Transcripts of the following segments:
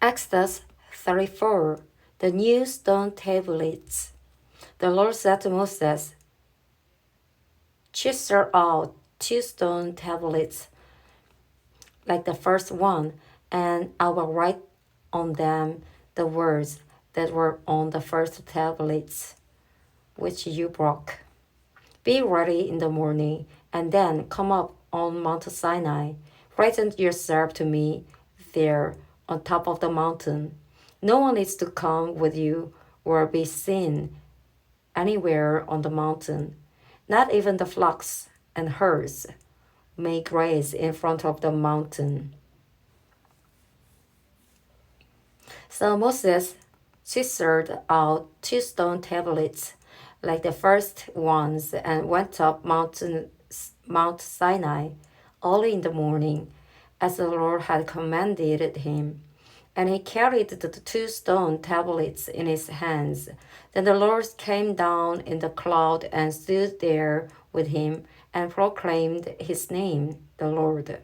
Exodus 34. The new stone tablets. The Lord said to Moses, chisel out 2 stone tablets like the first one, and I will write on them the words that were on the first tablets, which you broke. Be ready in the morning, and then come up on Mount Sinai. Present yourself to me there on top of the mountain. No one is to come with you or be seen anywhere on the mountain. Not even the flocks and herds may graze in front of the mountain. So Moses chiseled out 2 stone tablets like the first ones and went up Mount Sinai early in the morning, as the Lord had commanded him. And he carried the 2 stone tablets in his hands. Then the Lord came down in the cloud and stood there with him and proclaimed his name, the Lord.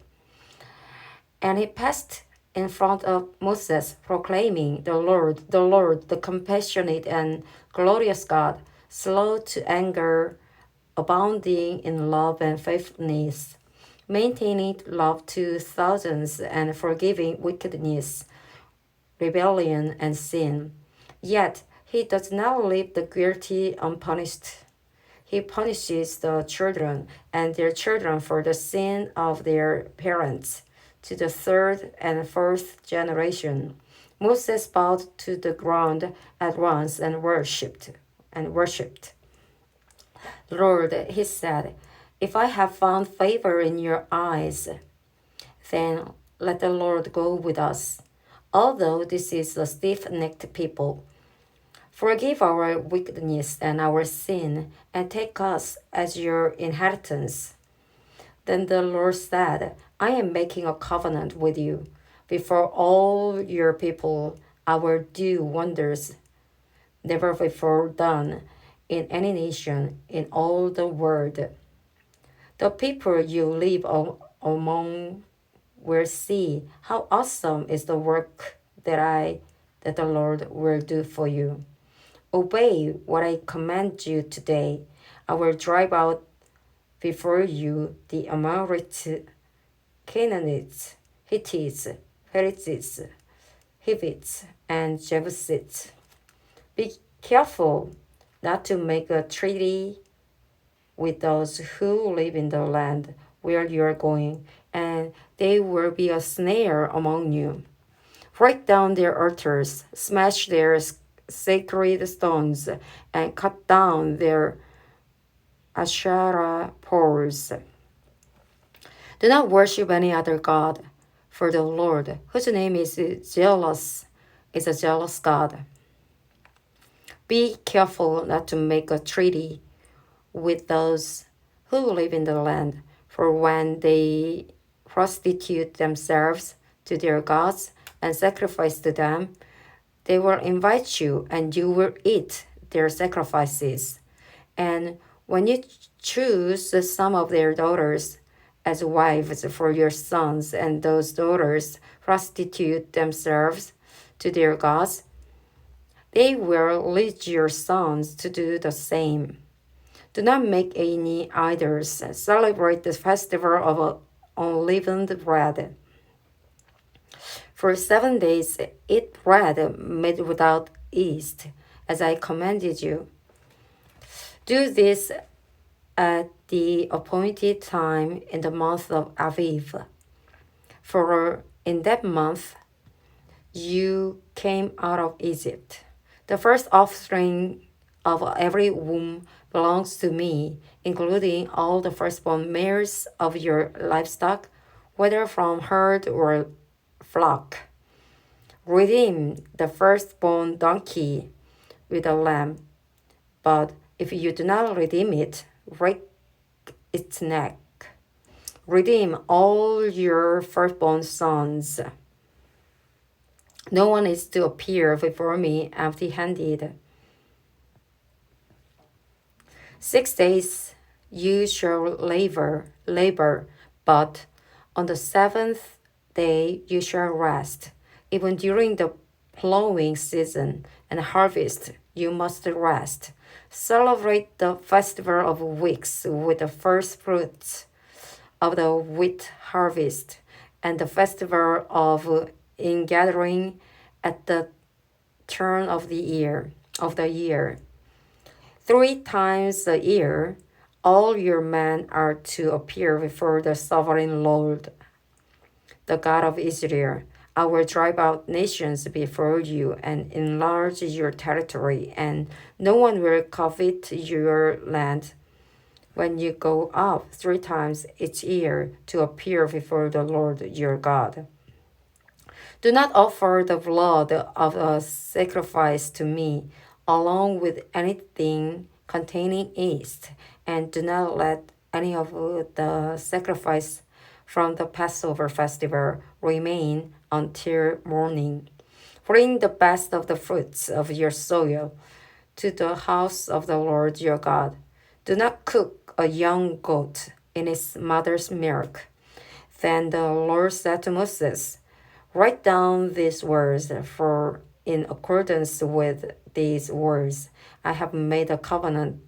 And he passed in front of Moses, proclaiming, the Lord, the compassionate and glorious God, slow to anger, abounding in love and faithfulness, maintaining love to thousands, and forgiving wickedness, rebellion, and sin. Yet he does not leave the guilty unpunished. He punishes the children and their children for the sin of their parents to the third and fourth generation. Moses bowed to the ground at once and worshipped. Lord, he said, if I have found favor in your eyes, then let the Lord go with us. Although this is a stiff-necked people, forgive our wickedness and our sin, and take us as your inheritance. Then the Lord said, I am making a covenant with you. Before all your people, I will do wonders never before done in any nation in all the world. The people you live among will see how awesome is the work that the Lord will do for you. Obey what I command you today. I will drive out before you the Amorites, Canaanites, Hittites, Perizzites, Hivites, and Jebusites. Be careful not to make a treaty with those who live in the land where you are going, and they will be a snare among you. Break down their altars, smash their sacred stones, and cut down their Asherah poles. Do not worship any other god, for the Lord, whose name is jealous, is a jealous God. Be careful not to make a treaty with those who live in the land, for when they prostitute themselves to their gods and sacrifice to them, they will invite you and you will eat their sacrifices. And when you choose some of their daughters as wives for your sons, and those daughters prostitute themselves to their gods, they will lead your sons to do the same. Do not make any idols. Celebrate the festival of unleavened bread. For 7 days eat bread made without yeast, as I commanded you. Do this at the appointed time in the month of Aviv. For in that month you came out of Egypt. The first offspring of every womb belongs to me, including all the firstborn males of your livestock, whether from herd or flock. Redeem the firstborn donkey with a lamb, but if you do not redeem it, break its neck. Redeem all your firstborn sons. No one is to appear before me empty-handed. 6 days you shall labor, but on the 7th day you shall rest. Even during the plowing season and harvest, you must rest. Celebrate the festival of weeks with the first fruits of the wheat harvest and the festival of ingathering at the turn of the year. 3 times a year, all your men are to appear before the sovereign Lord, the God of Israel. I will drive out nations before you and enlarge your territory, and no one will covet your land when you go up 3 times each year to appear before the Lord your God. Do not offer the blood of a sacrifice to me, along with anything containing yeast, and do not let any of the sacrifice from the Passover festival remain until morning. Bring the best of the fruits of your soil to the house of the Lord your God. Do not cook a young goat in its mother's milk. Then the Lord said to Moses, write down these words, for in accordance with these words I have made a covenant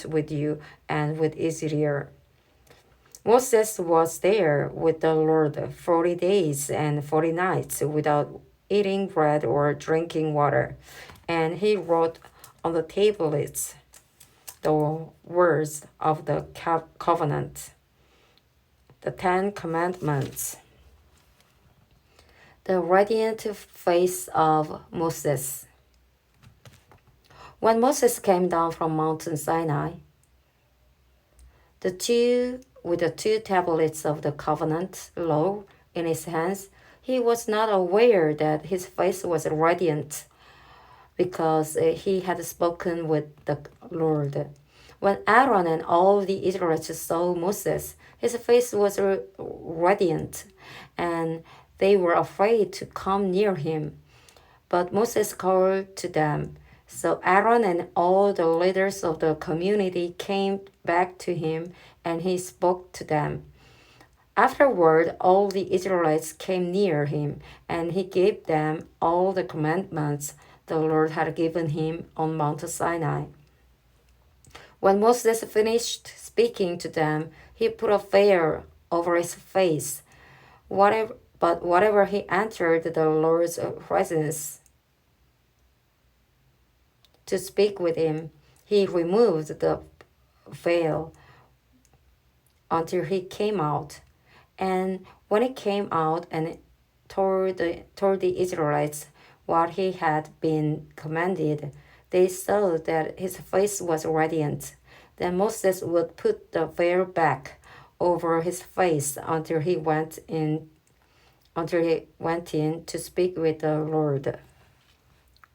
with you and with Israel. Moses was there with the Lord 40 days and 40 nights without eating bread or drinking water, and he wrote on the tablets the words of the covenant, the 10 Commandments. The radiant face of Moses. When Moses came down from Mount Sinai, with the 2 tablets of the covenant law in his hands, he was not aware that his face was radiant because he had spoken with the Lord. When Aaron and all the Israelites saw Moses, his face was radiant, and they were afraid to come near him. But Moses called to them. So Aaron and all the leaders of the community came back to him, and he spoke to them. Afterward, all the Israelites came near him, and he gave them all the commandments the Lord had given him on Mount Sinai. When Moses finished speaking to them, he put a veil over his face. But whenever he entered the Lord's presence to speak with him, he removed the veil until he came out. And when he came out and told the Israelites what he had been commanded, they saw that his face was radiant. Then Moses would put the veil back over his face until he went in to speak with the Lord.